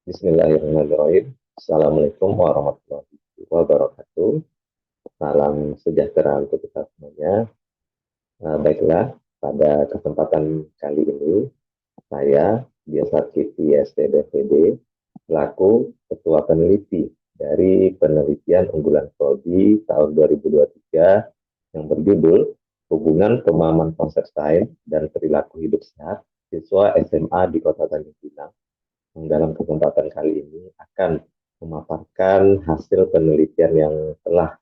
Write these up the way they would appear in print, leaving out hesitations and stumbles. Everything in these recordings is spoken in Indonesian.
Bismillahirrahmanirrahim. Assalamualaikum warahmatullahi wabarakatuh. Salam sejahtera untuk kita semuanya. Baiklah, pada kesempatan kali ini, saya, Biosat Kiti STDPD, selaku Ketua Peneliti dari penelitian unggulan prodi tahun 2023 yang berjudul Hubungan Pemahaman Konsep Sains dan Perilaku Hidup Sehat siswa SMA di Kota Tanjung Pinang, yang dalam kesempatan kali ini akan memaparkan hasil penelitian yang telah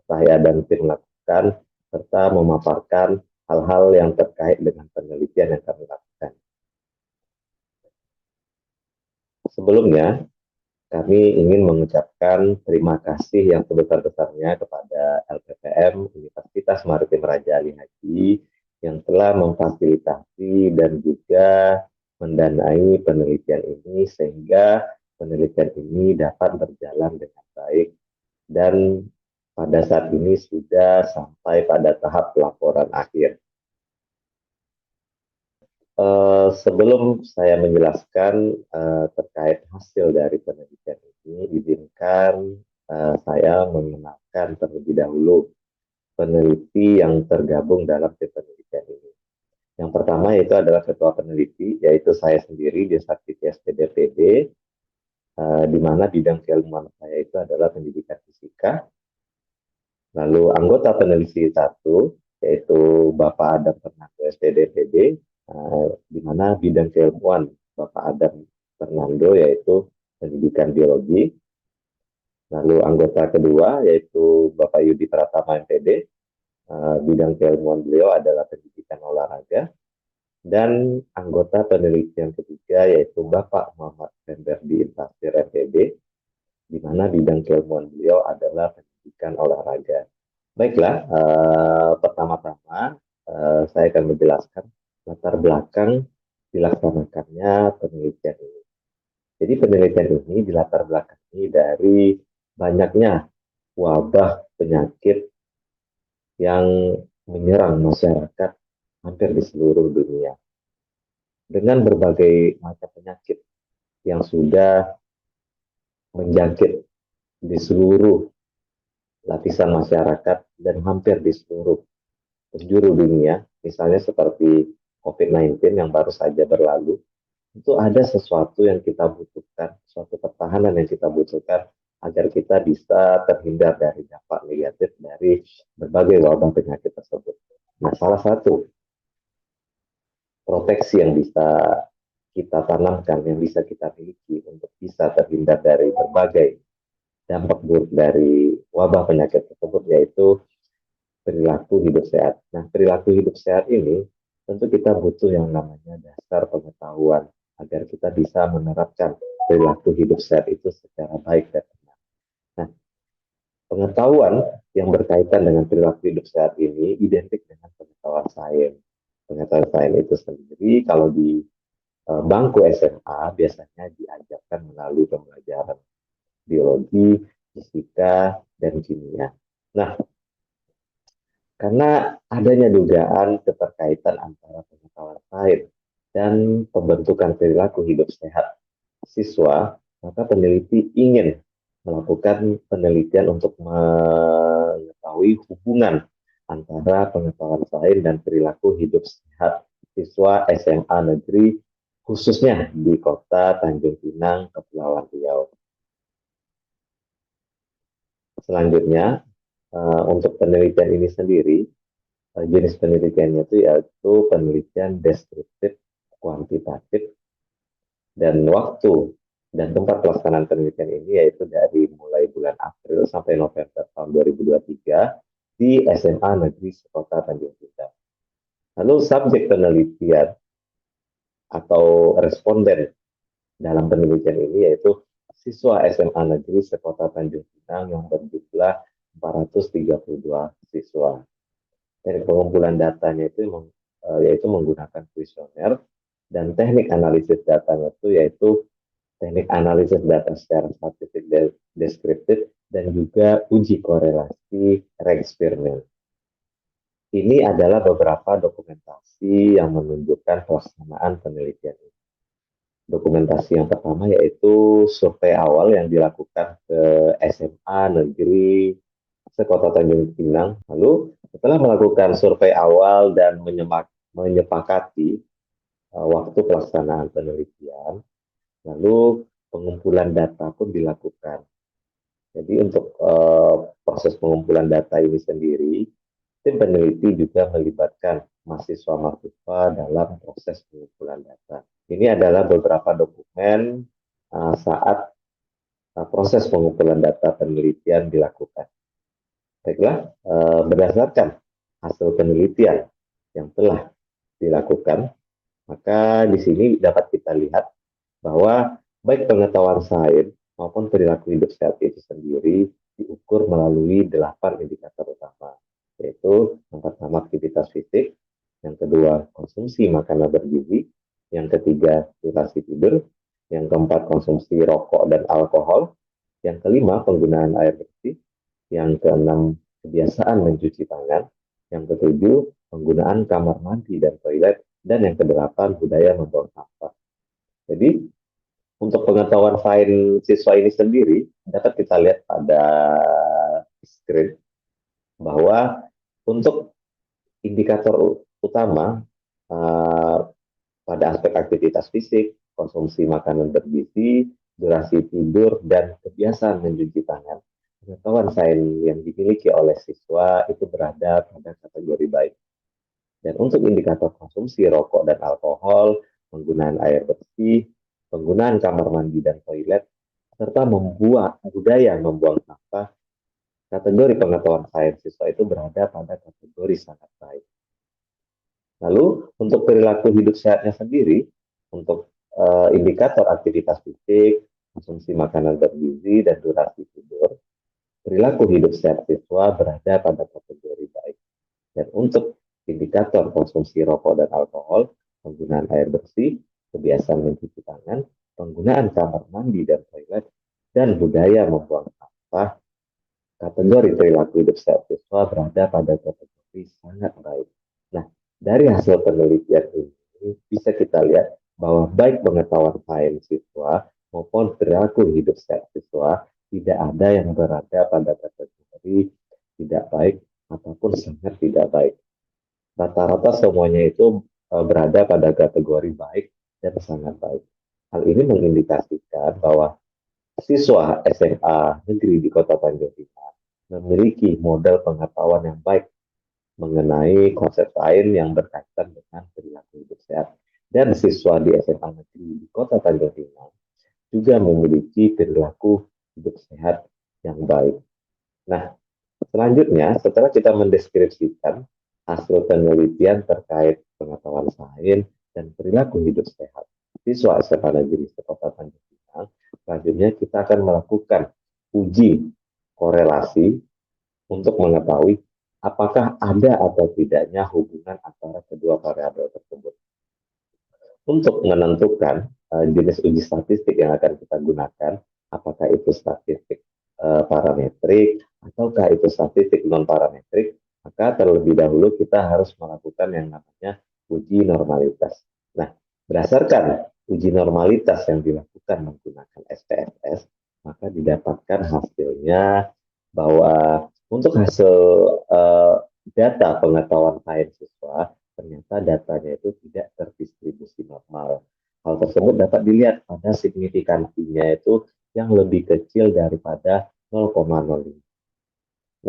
saya dan tim lakukan, serta memaparkan hal-hal yang terkait dengan penelitian yang kami lakukan. Sebelumnya, kami ingin mengucapkan terima kasih yang sebesar-besarnya kepada LPPM Universitas Maritim Raja Ali Haji yang telah memfasilitasi dan juga mendanai penelitian ini sehingga penelitian ini dapat berjalan dengan baik dan pada saat ini sudah sampai pada tahap laporan akhir. Sebelum saya menjelaskan terkait hasil dari penelitian ini, izinkan saya mengenalkan terlebih dahulu peneliti yang tergabung dalam tim penelitian ini. Yang pertama yaitu adalah ketua peneliti, yaitu saya sendiri di Sakti SPDPD, di mana bidang keilmuan saya itu adalah pendidikan fisika. Lalu anggota peneliti satu, yaitu Bapak Adam Fernando SPDPD, di mana bidang keilmuan Bapak Adam Fernando yaitu pendidikan biologi. Lalu anggota kedua yaitu Bapak Yudi Pratama MPD, bidang keilmuan beliau adalah pendidikan olahraga. Dan anggota penelitian ketiga yaitu Bapak Muhammad Pemberdi Intasir MPD, di mana bidang keilmuan beliau adalah pendidikan olahraga. Baiklah, pertama-tama saya akan menjelaskan latar belakang dilaksanakannya penelitian ini. Jadi penelitian ini dilatar belakangi dari banyaknya wabah penyakit yang menyerang masyarakat hampir di seluruh dunia. Dengan berbagai macam penyakit yang sudah menjangkit di seluruh lapisan masyarakat dan hampir di seluruh penjuru dunia, misalnya seperti COVID-19 yang baru saja berlalu, itu ada sesuatu yang kita butuhkan, suatu pertahanan yang kita butuhkan agar kita bisa terhindar dari dampak negatif dari berbagai wabah penyakit tersebut. Nah, salah satu proteksi yang bisa kita tanamkan, yang bisa kita miliki untuk bisa terhindar dari berbagai dampak buruk dari wabah penyakit tersebut, yaitu perilaku hidup sehat. Nah, perilaku hidup sehat ini tentu kita butuh yang namanya dasar pengetahuan agar kita bisa menerapkan perilaku hidup sehat itu secara baik dan benar. Nah, pengetahuan yang berkaitan dengan perilaku hidup sehat ini identik dengan pengetahuan sains. Pengetahuan sains itu sendiri kalau di bangku SMA biasanya diajarkan melalui pembelajaran biologi, fisika, dan kimia. Nah, karena adanya dugaan keterkaitan antara pengetahuan sains dan pembentukan perilaku hidup sehat siswa, maka peneliti ingin melakukan penelitian untuk mengetahui hubungan antara pengetahuan sains dan perilaku hidup sehat siswa SMA negeri, khususnya di Kota Tanjung Pinang, Kepulauan Riau. Selanjutnya, untuk penelitian ini sendiri, jenis penelitiannya itu yaitu penelitian deskriptif kuantitatif, dan waktu dan tempat pelaksanaan penelitian ini yaitu dari mulai bulan April sampai November tahun 2023 di SMA Negeri Sekota Tanjung Pinang. Lalu subjek penelitian atau responden dalam penelitian ini yaitu siswa SMA Negeri Sekota Tanjung Pinang yang berjumlah 432 siswa. Dari pengumpulan datanya itu yaitu menggunakan kuesioner, dan teknik analisis datanya itu yaitu teknik analisis data secara statistik deskriptif dan juga uji korelasi reeksperimen. Ini adalah beberapa dokumentasi yang menunjukkan pelaksanaan penelitian ini. Dokumentasi yang pertama yaitu survei awal yang dilakukan ke SMA negeri sekota Tanjung Pinang. Lalu setelah melakukan survei awal dan menyepakati waktu pelaksanaan penelitian, lalu pengumpulan data pun dilakukan. Jadi untuk proses pengumpulan data ini sendiri, tim peneliti juga melibatkan mahasiswa-mahasiswa dalam proses pengumpulan data. Ini adalah beberapa dokumen saat proses pengumpulan data penelitian dilakukan. Baiklah, berdasarkan hasil penelitian yang telah dilakukan, maka di sini dapat kita lihat bahwa baik pengetahuan sains maupun perilaku hidup sehat itu sendiri diukur melalui 8 indikator utama, yaitu yang pertama aktivitas fisik, yang kedua konsumsi makanan bergizi, yang ketiga durasi tidur, yang keempat konsumsi rokok dan alkohol, yang kelima penggunaan air bersih, yang keenam kebiasaan mencuci tangan, yang ketujuh penggunaan kamar mandi dan toilet, dan yang kedelapan budaya membuang sampah. Jadi untuk pengetahuan sains siswa ini sendiri dapat kita lihat pada screen bahwa untuk indikator utama pada aspek aktivitas fisik, konsumsi makanan bergizi, durasi tidur, dan kebiasaan mencuci tangan, pengetahuan sains yang dimiliki oleh siswa itu berada pada kategori baik. Dan untuk indikator konsumsi rokok dan alkohol, penggunaan air bersih, penggunaan kamar mandi dan toilet, serta budaya membuang sampah, kategori pengetahuan sains siswa itu berada pada kategori sangat baik. Lalu untuk perilaku hidup sehatnya sendiri, untuk indikator aktivitas fisik, konsumsi makanan bergizi, dan durasi tidur, perilaku hidup sehat siswa berada pada kategori baik. Dan untuk indikator konsumsi rokok dan alkohol, penggunaan air bersih, kebiasaan mencuci tangan, penggunaan kamar mandi dan toilet, dan budaya membuang sampah, kategori perilaku hidup sehat siswa berada pada kategori sangat baik. Nah, dari hasil penelitian ini bisa kita lihat bahwa baik pengetahuan sains siswa maupun perilaku hidup sehat siswa tidak ada yang berada pada kategori tidak baik ataupun sangat tidak baik. Rata-rata semuanya itu berada pada kategori baik dan sangat baik. Hal ini mengindikasikan bahwa siswa SMA negeri di Kota Tanjung Pinang memiliki modal pengetahuan yang baik mengenai konsep lain yang berkaitan dengan perilaku hidup sehat. Dan siswa di SMA negeri di Kota Tanjung Pinang juga memiliki perilaku hidup sehat yang baik. Nah, selanjutnya setelah kita mendeskripsikan hasil penelitian terkait pengetahuan sains dan perilaku hidup sehat siswa SMA negeri Kota Tanjung Pinang, selanjutnya kita akan melakukan uji korelasi untuk mengetahui apakah ada atau tidaknya hubungan antara kedua variabel tersebut. Untuk menentukan jenis uji statistik yang akan kita gunakan, apakah itu statistik parametrik ataukah itu statistik non parametrik, maka terlebih dahulu kita harus melakukan yang namanya uji normalitas. Nah, berdasarkan uji normalitas yang dilakukan menggunakan SPSS, maka didapatkan hasilnya bahwa untuk hasil data pengetahuan sains siswa, ternyata datanya itu tidak terdistribusi normal. Hal tersebut dapat dilihat pada signifikansinya itu yang lebih kecil daripada 0,05.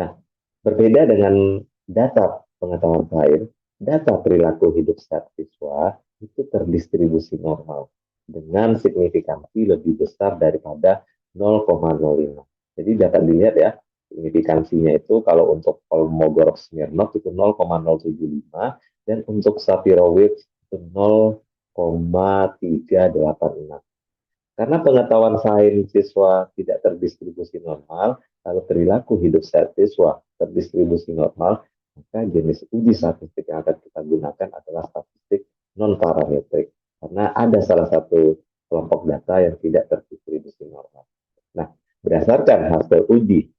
Nah, berbeda dengan data pengetahuan sains, data perilaku hidup sehat siswa itu terdistribusi normal dengan signifikansi lebih besar daripada 0,05. Jadi dapat dilihat ya, signifikansinya itu kalau untuk Kolmogorov Smirnov itu 0,075 dan untuk Sapirowicz itu 0,386. Karena pengetahuan sains siswa tidak terdistribusi normal, lalu perilaku hidup sehat siswa terdistribusi normal, maka jenis uji statistik yang akan kita gunakan adalah statistik non-parametrik. Karena ada salah satu kelompok data yang tidak terdistribusi normal. Nah, berdasarkan hasil uji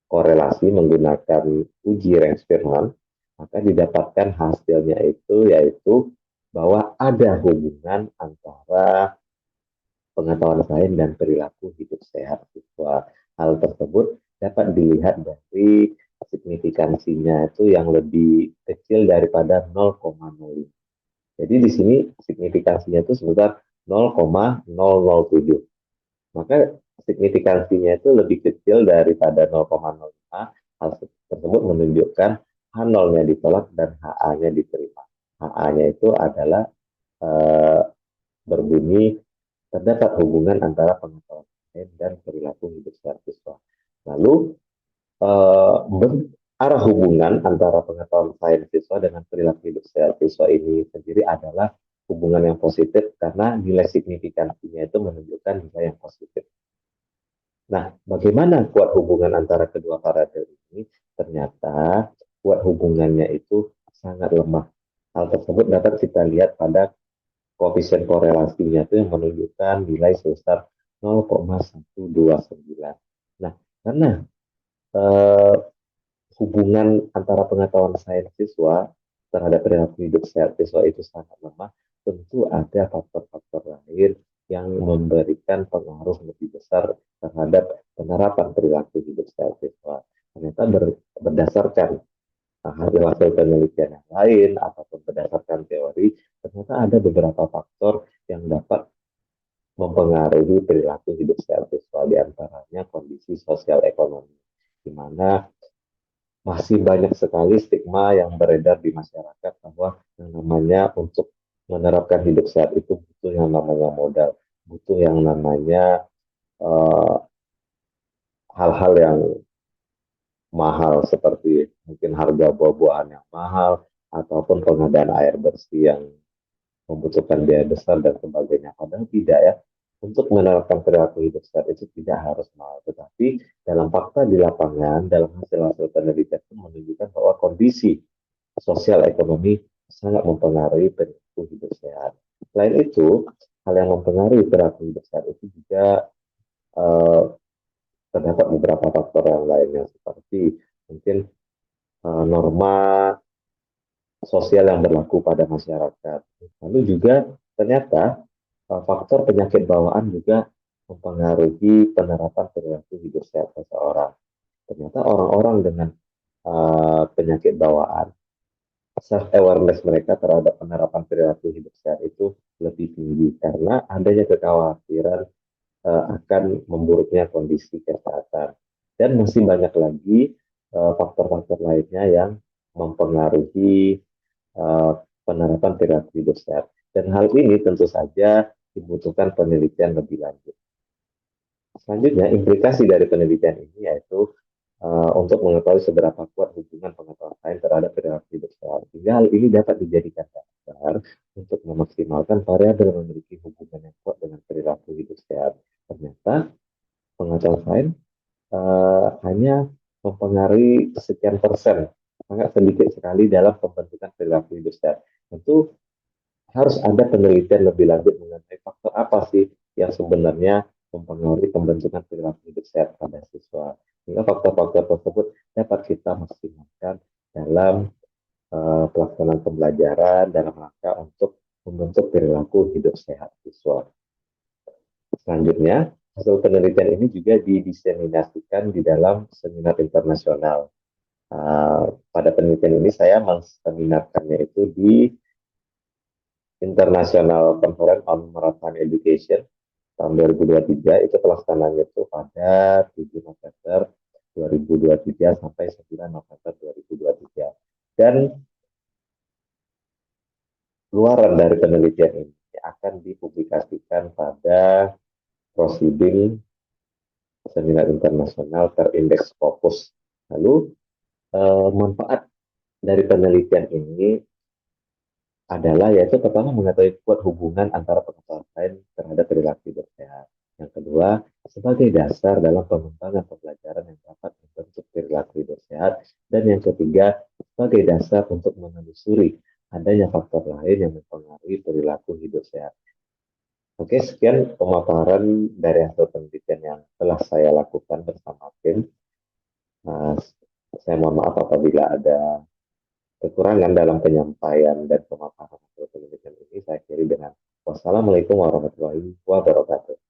korelasi menggunakan uji Reng-Spearman, maka didapatkan hasilnya itu yaitu bahwa ada hubungan antara pengetahuan sains dan perilaku hidup sehat siswa. Hal tersebut dapat dilihat dari signifikansinya itu yang lebih kecil daripada 0,05. Jadi di sini signifikansinya itu sebesar 0,007. Maka signifikansinya itu lebih kecil daripada 0,05. Hal tersebut menunjukkan H0-nya ditolak dan HA-nya diterima. HA-nya itu adalah eh, berbunyi terdapat hubungan antara pengetahuan sains dan perilaku hidup sehat siswa. Lalu arah hubungan antara pengetahuan sains siswa dengan perilaku hidup sehat siswa ini sendiri adalah hubungan yang positif karena nilai signifikansinya itu menunjukkan nilai yang positif. Nah, bagaimana kuat hubungan antara kedua variabel ini? Ternyata kuat hubungannya itu sangat lemah. Hal tersebut dapat kita lihat pada koefisien korelasinya itu yang menunjukkan nilai sebesar 0,129. Nah, karena eh, hubungan antara pengetahuan sains siswa terhadap perilaku hidup sehat siswa itu sangat lemah, tentu ada faktor-faktor lain yang memberikan pengaruh lebih besar terhadap penerapan perilaku hidup sehat siswa. Ternyata berdasarkan hasil-hasil penelitian yang lain ataupun berdasarkan teori, ternyata ada beberapa faktor yang dapat mempengaruhi perilaku hidup sehat siswa, di antaranya kondisi sosial ekonomi, di mana masih banyak sekali stigma yang beredar di masyarakat bahwa yang namanya untuk menerapkan hidup sehat itu butuh yang namanya modal, butuh yang namanya eh, hal-hal yang mahal seperti mungkin harga buah-buahan yang mahal ataupun pengadaan air bersih yang membutuhkan biaya besar dan sebagainya. Padahal tidak ya. Untuk menerapkan perilaku hidup sehat itu tidak harus mahal. Tetapi dalam fakta di lapangan, dalam hasil-hasil penelitian itu menunjukkan bahwa kondisi sosial ekonomi sangat mempengaruhi perilaku hidup sehat. Selain itu, hal yang mempengaruhi perilaku hidup sehat itu juga eh, terdapat beberapa faktor yang lainnya seperti mungkin norma sosial yang berlaku pada masyarakat. Lalu juga ternyata faktor penyakit bawaan juga mempengaruhi penerapan perilaku hidup sehat seseorang. Ternyata orang-orang dengan penyakit bawaan, self awareness mereka terhadap penerapan perilaku hidup sehat itu lebih tinggi karena adanya kekhawatiran akan memburuknya kondisi kesehatan. Dan masih banyak lagi faktor-faktor lainnya yang mempengaruhi uh, penerapan perilaku hidup sehat. Dan hal ini tentu saja dibutuhkan penelitian lebih lanjut. Selanjutnya, implikasi dari penelitian ini yaitu untuk mengetahui seberapa kuat hubungan pengetahuan sains terhadap perilaku hidup sehat. Sehingga hal ini dapat dijadikan dasar untuk memaksimalkan variabel yang memiliki hubungan yang kuat dengan perilaku hidup sehat. Ternyata pengetahuan sains hanya mempengaruhi sekian persen, sangat sedikit sekali dalam pembentukan perilaku hidup sehat. Tentu harus ada penelitian lebih lanjut mengenai faktor apa sih yang sebenarnya mempengaruhi pembentukan perilaku hidup sehat pada siswa. Sehingga faktor-faktor tersebut dapat kita maksimalkan dalam pelaksanaan pembelajaran dalam rangka untuk membentuk perilaku hidup sehat siswa. Selanjutnya, hasil penelitian ini juga didiseminasikan di dalam seminar internasional. Pada penelitian ini saya menseminarkannya itu di International Conference on Maritime Education tahun 2023, itu pelaksananya itu pada 7 November 2023 sampai 9 November 2023. Dan luaran dari penelitian ini akan dipublikasikan pada proceeding seminar internasional terindeks Scopus. Lalu manfaat dari penelitian ini adalah yaitu pertama mengetahui kuat hubungan antara pengetahuan sains terhadap perilaku hidup sehat. Yang kedua, sebagai dasar dalam pengembangan pembelajaran yang dapat membentuk perilaku hidup sehat. Dan yang ketiga, sebagai dasar untuk menelusuri adanya faktor lain yang mempengaruhi perilaku hidup sehat. Oke, sekian pemaparan dari hasil penelitian yang telah saya lakukan bersama tim. Saya mohon maaf apabila ada kekurangan dalam penyampaian dan pemaparan hasil penelitian ini. Saya akhiri dengan wassalamualaikum warahmatullahi wabarakatuh.